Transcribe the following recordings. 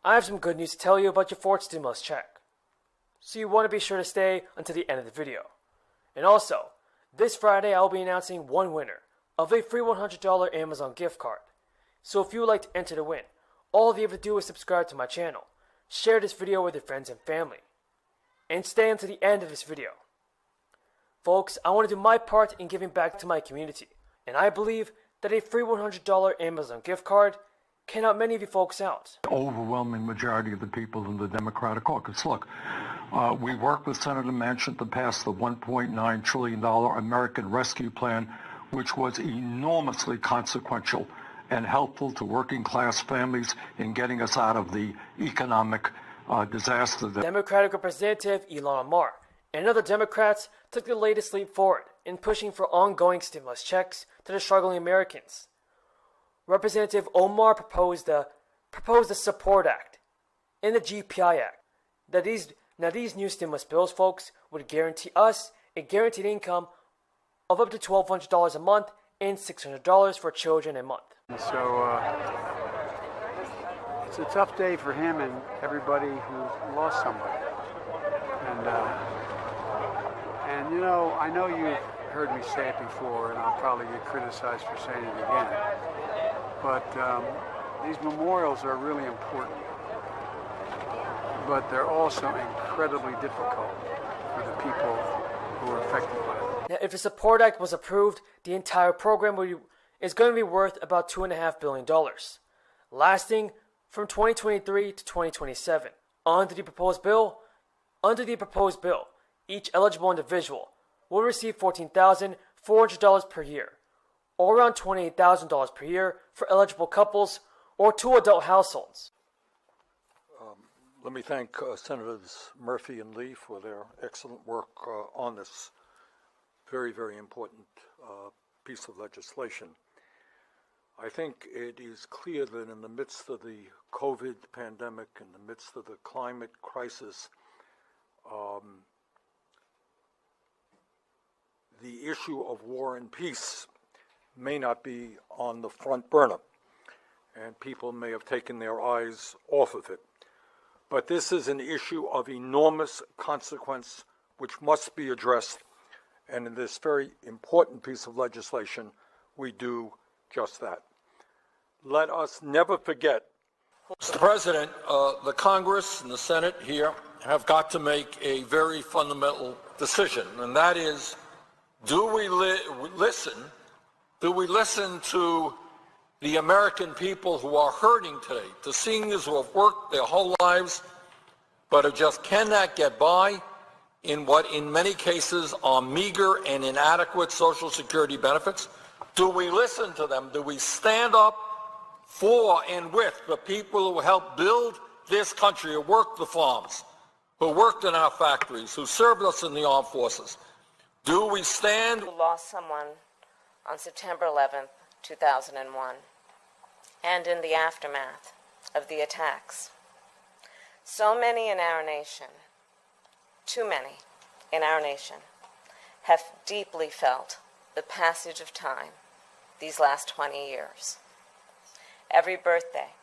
I have some good news to tell you about your fourth stimulus check. So you want to be sure to stay until the end of the video. And also, this Friday I will be announcing one winner of a free $100 Amazon gift card. So if you would like to enter to win, all you have to do is subscribe to my channel, share this video with your friends and family, and stay until the end of this video. Folks, I want to do my part in giving back to my community, and I believe that a free $100 Amazon gift card can help many of you folks out. Overwhelming majority of the people in the Democratic caucus. Look, we worked with Senator Manchin to pass the $1.9 trillion American Rescue Plan, which was enormously consequential and helpful to working class families in getting us out of the economic disaster. Democratic Representative Ilhan Omar and other Democrats took the latest leap forward in pushing for ongoing stimulus checks to the struggling Americans. Representative Omar proposed the Support Act and the GPI Act. These new stimulus bills, folks, would guarantee us a guaranteed income of up to $1,200 a month and $600 for children a month. So it's a tough day for him and everybody who lost somebody. And you know, I know you've heard me say it before, and I'll probably get criticized for saying it again. But these memorials are really important. But they're also incredibly difficult for the people who are affected by them. Now, if the Support Act was approved, the entire program is going to be worth about $2.5 billion, lasting from 2023 to 2027. Under the proposed bill, each eligible individual will receive $14,400 per year, or around $28,000 per year for eligible couples or two adult households. Let me thank Senators Murphy and Lee for their excellent work on this very, very important piece of legislation. I think it is clear that in the midst of the COVID pandemic, in the midst of the climate crisis, the issue of war and peace may not be on the front burner, and people may have taken their eyes off of it. But this is an issue of enormous consequence which must be addressed, and in this very important piece of legislation, we do just that. Let us never forget, Mr. President, the Congress and the Senate here have got to make a very fundamental decision, and that is, do we listen to the American people who are hurting today, to seniors who have worked their whole lives but who just cannot get by in what in many cases are meager and inadequate Social Security benefits? Do we listen to them? Do we stand up for and with the people who helped build this country, who worked the farms, who worked in our factories, who served us in the armed forces? Do we stand? Who lost someone on September 11th, 2001, and in the aftermath of the attacks. So many in our nation, too many in our nation, have deeply felt the passage of time these last 20 years. Every birthday,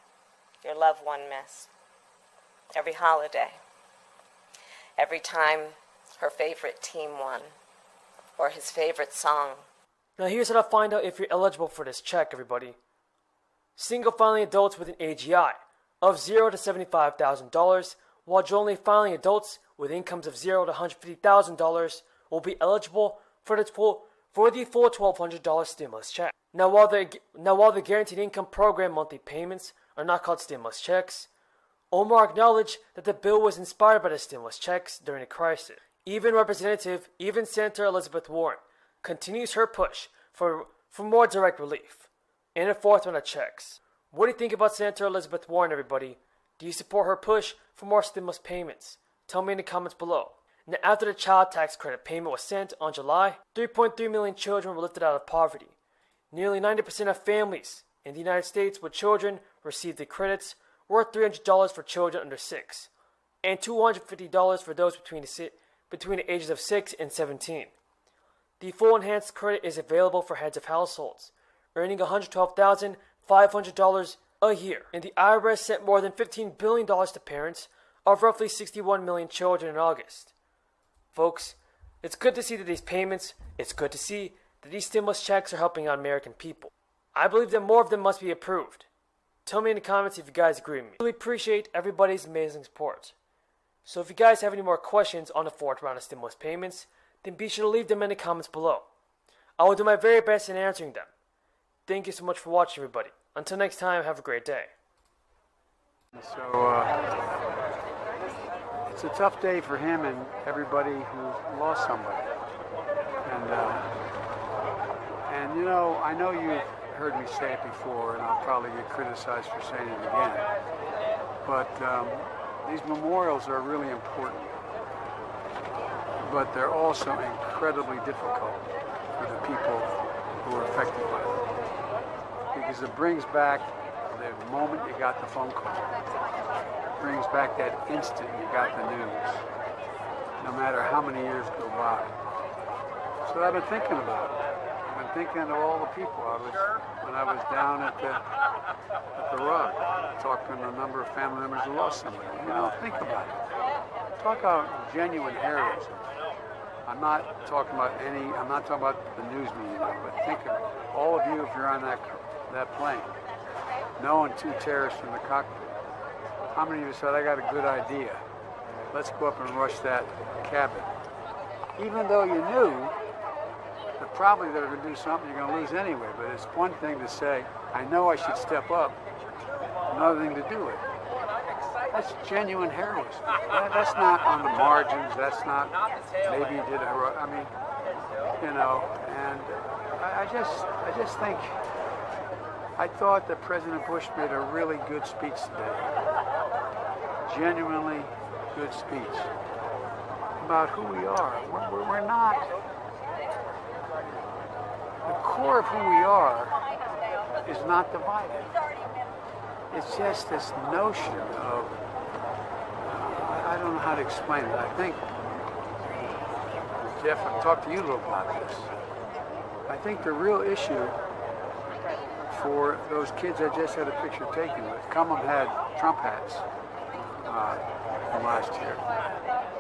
your loved one missed. Every holiday, every time her favorite team won, or his favorite song. Now here's how to find out if you're eligible for this check, everybody. Single filing adults with an AGI of $0 to $75,000, while jointly filing adults with incomes of $0 to $150,000 will be eligible for the full $1,200 stimulus check. Now while the Guaranteed Income Program monthly payments are not called stimulus checks, Omar acknowledged that the bill was inspired by the stimulus checks during the crisis. Even Senator Elizabeth Warren continues her push for more direct relief and a fourth round of checks. What do you think about Senator Elizabeth Warren, everybody? Do you support her push for more stimulus payments? Tell me in the comments below. Now, after the child tax credit payment was sent on July, 3.3 million children were lifted out of poverty. Nearly 90% of families in the United States with children received the credits worth $300 for children under 6, and $250 for those between the ages of 6 and 17. The full enhanced credit is available for heads of households, earning $112,500 a year, and the IRS sent more than $15 billion to parents of roughly 61 million children in August. Folks, it's good to see that these payments, it's good to see that these stimulus checks are helping out American people. I believe that more of them must be approved. Tell me in the comments if you guys agree with me. I really appreciate everybody's amazing support. So if you guys have any more questions on the fourth round of stimulus payments, then be sure to leave them in the comments below. I will do my very best in answering them. Thank you so much for watching, everybody. Until next time, have a great day. So it's a tough day for him and everybody who lost somebody. And you know, I know you've heard me say it before, and I'll probably get criticized for saying it again. But these memorials are really important. But they're also incredibly difficult for the people who are affected by them. Because it brings back the moment you got the phone call. It brings back that instant you got the news, no matter how many years go by. So I've been thinking about it. I've been thinking of all the people. When I was down at the Rock, talking to a number of family members who lost somebody. You know, think about it. Talk about genuine heroism. I'm not talking about the news media, but think of all of you if you're on that plane, knowing two terrorists in the cockpit. How many of you said, I got a good idea. Let's go up and rush that cabin. Even though you knew that probably they're going to do something you're going to lose anyway, but it's one thing to say, I know I should step up, another thing to do it. That's genuine heroism. That's not on the margins. That's not maybe you did a heroic. I mean, you know. And I just think I thought that President Bush made a really good speech today. Genuinely good speech about who we are. We're not. The core of who we are is not divided. It's just this notion of, I don't know how to explain it. I think, Jeff, I'll talk to you a little about this. I think the real issue for those kids I just had a picture taken with, some of them had Trump hats from last year.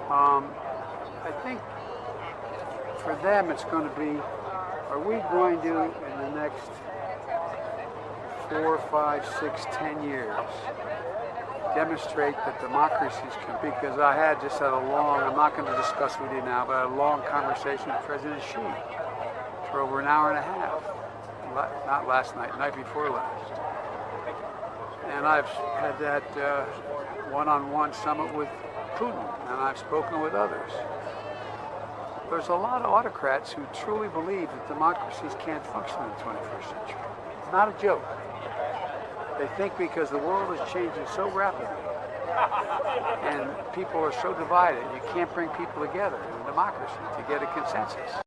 I think for them it's going to be, are we going to, in the next 4, 5, 6, 10 years, demonstrate that democracies can be, because I had just had a long, I'm not going to discuss with you now, but I had a long conversation with President Xi for over an hour and a half. Not last night, the night before last. And I've had that one-on-one summit with Putin, and I've spoken with others. There's a lot of autocrats who truly believe that democracies can't function in the 21st century. Not a joke. They think because the world is changing so rapidly and people are so divided, you can't bring people together in a democracy to get a consensus.